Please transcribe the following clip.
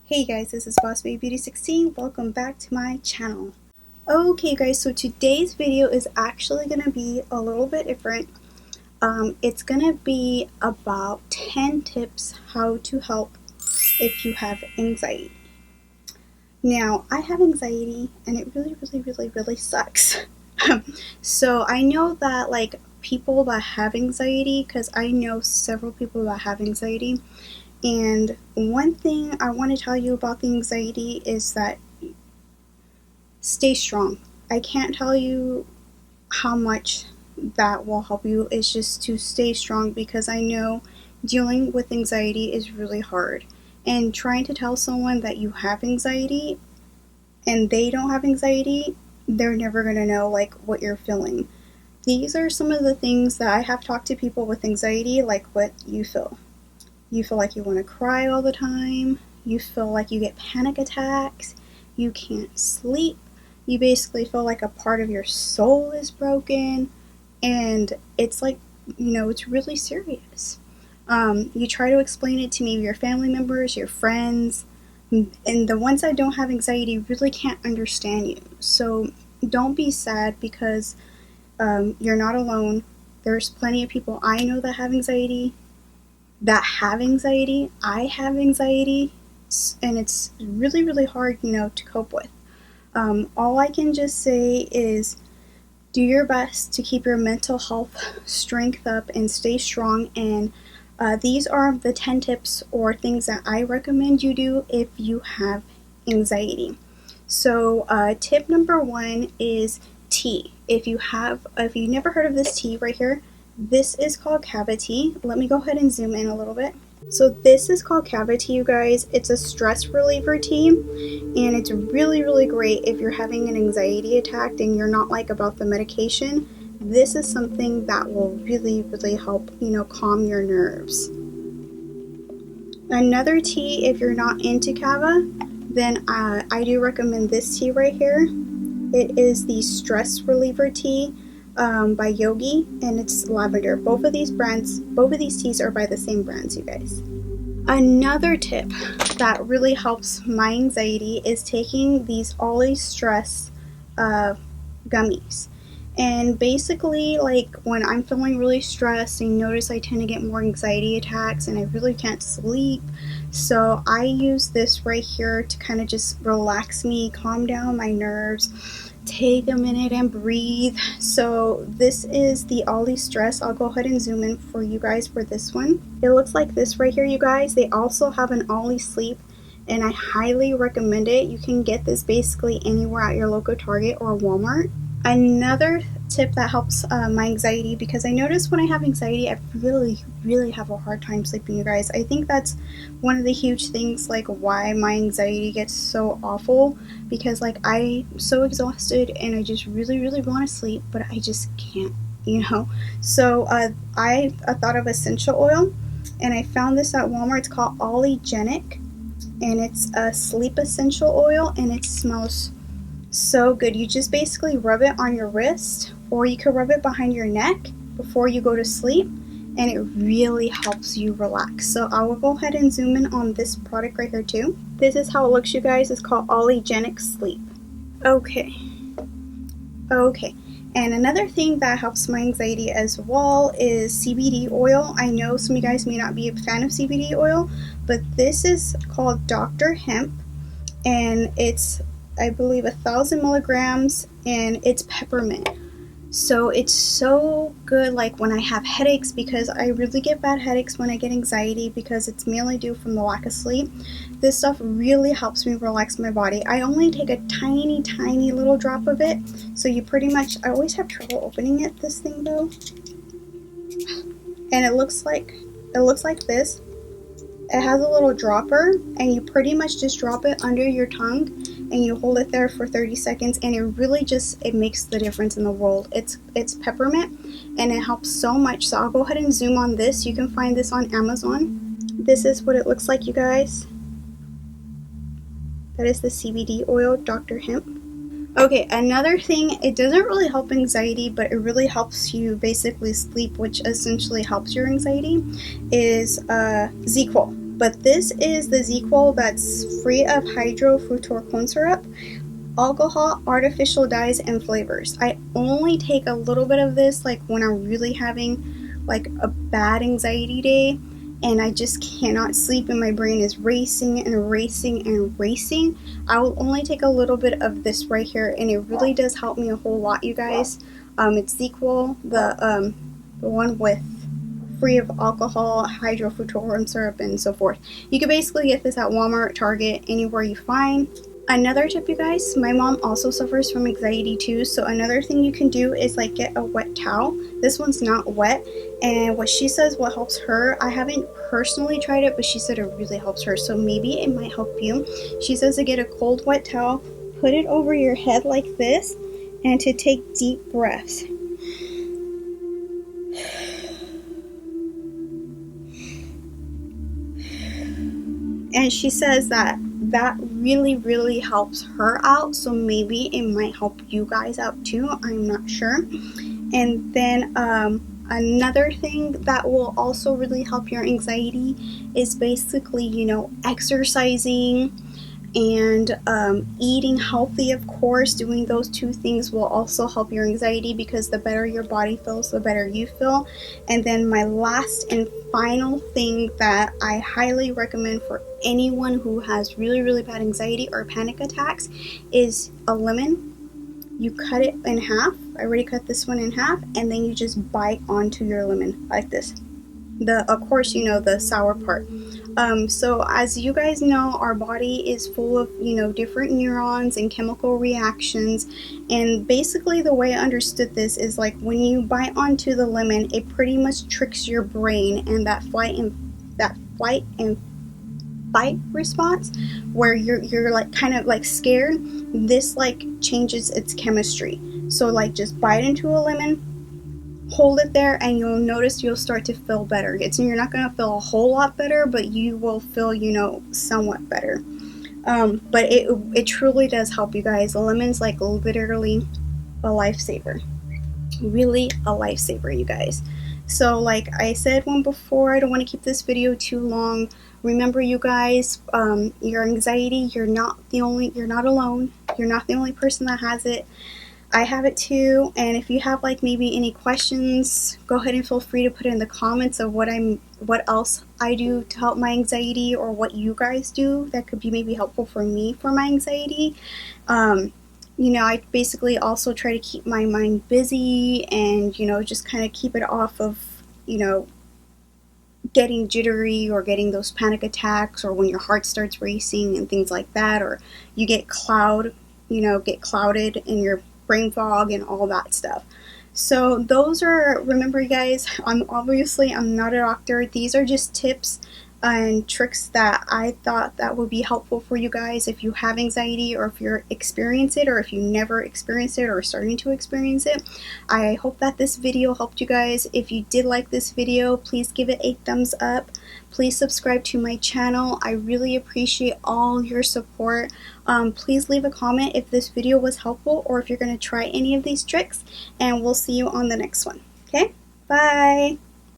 Hey guys, this is Boss Baby Beauty 16. Welcome back to my channel. Okay guys, so today's video is actually going to be a little bit different. It's going to be about 10 tips how to help if you have anxiety. Now, I have anxiety and it really sucks. So I know that like people that have anxiety, because I know several people that have anxiety, and one thing I want to tell you about the anxiety is that stay strong. I can't tell you how much that will help you. It's just to stay strong, because I know dealing with anxiety is really hard. And trying to tell someone that you have anxiety and they don't have anxiety, they're never going to know like what you're feeling. These are some of the things that I have talked to people with anxiety, like what you feel. You feel like you want to cry all the time. You feel like you get panic attacks. You can't sleep. You basically feel like a part of your soul is broken. And it's like, it's really serious. You try to explain it to maybe your family members, your friends, and the ones that don't have anxiety really can't understand you. So don't be sad, because you're not alone. There's plenty of people I know that have anxiety. I have anxiety, and it's really hard, to cope with. All I can just say is do your best to keep your mental health strength up and stay strong. And these are the 10 tips or things that I recommend you do if you have anxiety. So tip number 1 is tea. If you never heard of this tea right here, this is called Kava tea. Let me go ahead and zoom in a little bit. So this is called Kava tea, you guys. It's a stress reliever tea, and it's really great if you're having an anxiety attack and you're not like about the medication. This is something that will really help, calm your nerves. Another tea, if you're not into Kava, then I do recommend this tea right here. It is the stress reliever tea by Yogi, and it's lavender. Both of these teas are by the same brands, you guys. Another tip that really helps my anxiety is taking these OLLY stress gummies. And basically, like when I'm feeling really stressed, and notice I tend to get more anxiety attacks and I really can't sleep, so I use this right here to kind of just relax me, calm down my nerves. Take a minute and breathe. So this is the OLLY Stress. I'll go ahead and zoom in for you guys for this one. It looks like this right here, you guys. They also have an OLLY Sleep, and I highly recommend it. You can get this basically anywhere at your local Target or Walmart. Another tip that helps my anxiety, because I notice when I have anxiety, I really have a hard time sleeping, you guys. I think that's one of the huge things, like why my anxiety gets so awful, because like I'm so exhausted and I just really want to sleep, but I just can't, So I thought of essential oil, and I found this at Walmart. It's called Oilogic, and it's a sleep essential oil, and it smells so good. You just basically rub it on your wrist, or you can rub it behind your neck before you go to sleep, and it really helps you relax. So I will go ahead and zoom in on this product right here too. This is how it looks, you guys. It's called Oilogic Sleep. Okay. And another thing that helps my anxiety as well is CBD oil. I know some of you guys may not be a fan of CBD oil, but this is called Doctor Hemp, and it's, I believe, 1,000 milligrams, and it's peppermint. So it's so good like when I have headaches, because I really get bad headaches when I get anxiety, because it's mainly due from the lack of sleep. This stuff really helps me relax my body. I only take a tiny little drop of it, so you pretty much, I always have trouble opening it, this thing though. And it looks like this. It has a little dropper, and you pretty much just drop it under your tongue, and you hold it there for 30 seconds, and it really it makes the difference in the world. It's peppermint, and it helps so much. So I'll go ahead and zoom on this. You can find this on Amazon. This is what it looks like, you guys. That is the CBD oil, Dr. Hemp. Okay, another thing, it doesn't really help anxiety, but it really helps you basically sleep, which essentially helps your anxiety, is ZQL. but this is the ZzzQuil that's free of hydrofructose corn syrup, alcohol, artificial dyes, and flavors. I only take a little bit of this like when I'm really having like a bad anxiety day and I just cannot sleep and my brain is racing and racing and racing. I will only take a little bit of this right here, and it really does help me a whole lot, you guys. It's ZzzQuil, the one with free of alcohol, hydrofructose corn syrup, and so forth. You can basically get this at Walmart, Target, anywhere you find. Another tip, you guys, my mom also suffers from anxiety too, so another thing you can do is like get a wet towel. This one's not wet, and what she says what helps her, I haven't personally tried it, but she said it really helps her, so maybe it might help you. She says to get a cold wet towel, put it over your head like this, and to take deep breaths. And she says that really helps her out, so maybe it might help you guys out too, I'm not sure. And then another thing that will also really help your anxiety is basically, you know, exercising and eating healthy, of course. Doing those two things will also help your anxiety, because the better your body feels, the better you feel. And then my last and final thing that I highly recommend for anyone who has really bad anxiety or panic attacks is a lemon. You cut it in half. I already cut this one in half, and then you just bite onto your lemon like this. Of course, you know, the sour part. So as you guys know, our body is full of, you know, different neurons and chemical reactions, and basically the way I understood this is like when you bite onto the lemon, it pretty much tricks your brain, and that flight and fight response where you're like kind of like scared, this like changes its chemistry. So like just bite into a lemon, hold it there, and you'll notice you'll start to feel better. You're not going to feel a whole lot better, but you will feel, you know, somewhat better. But it truly does help, you guys. The lemon's like literally a lifesaver. Really a lifesaver, you guys. So like I said one before, I don't want to keep this video too long. Remember, you guys, your anxiety, you're not alone. You're not the only person that has it. I have it too, and if you have like maybe any questions, go ahead and feel free to put in the comments of what else I do to help my anxiety, or what you guys do that could be maybe helpful for me for my anxiety. You know, I basically also try to keep my mind busy and, you know, just kind of keep it off of, you know, getting jittery or getting those panic attacks, or when your heart starts racing and things like that, or you get clouded in your brain fog and all that stuff. So those are, remember you guys, I'm not a doctor. These are just tips and tricks that I thought that would be helpful for you guys if you have anxiety, or if you're experiencing it, or if you never experienced it or are starting to experience it. I hope that this video helped you guys. If you did like this video, please give it a thumbs up. Please subscribe to my channel. I really appreciate all your support. Please leave a comment if this video was helpful, or if you're going to try any of these tricks, and we'll see you on the next one. Okay? Bye!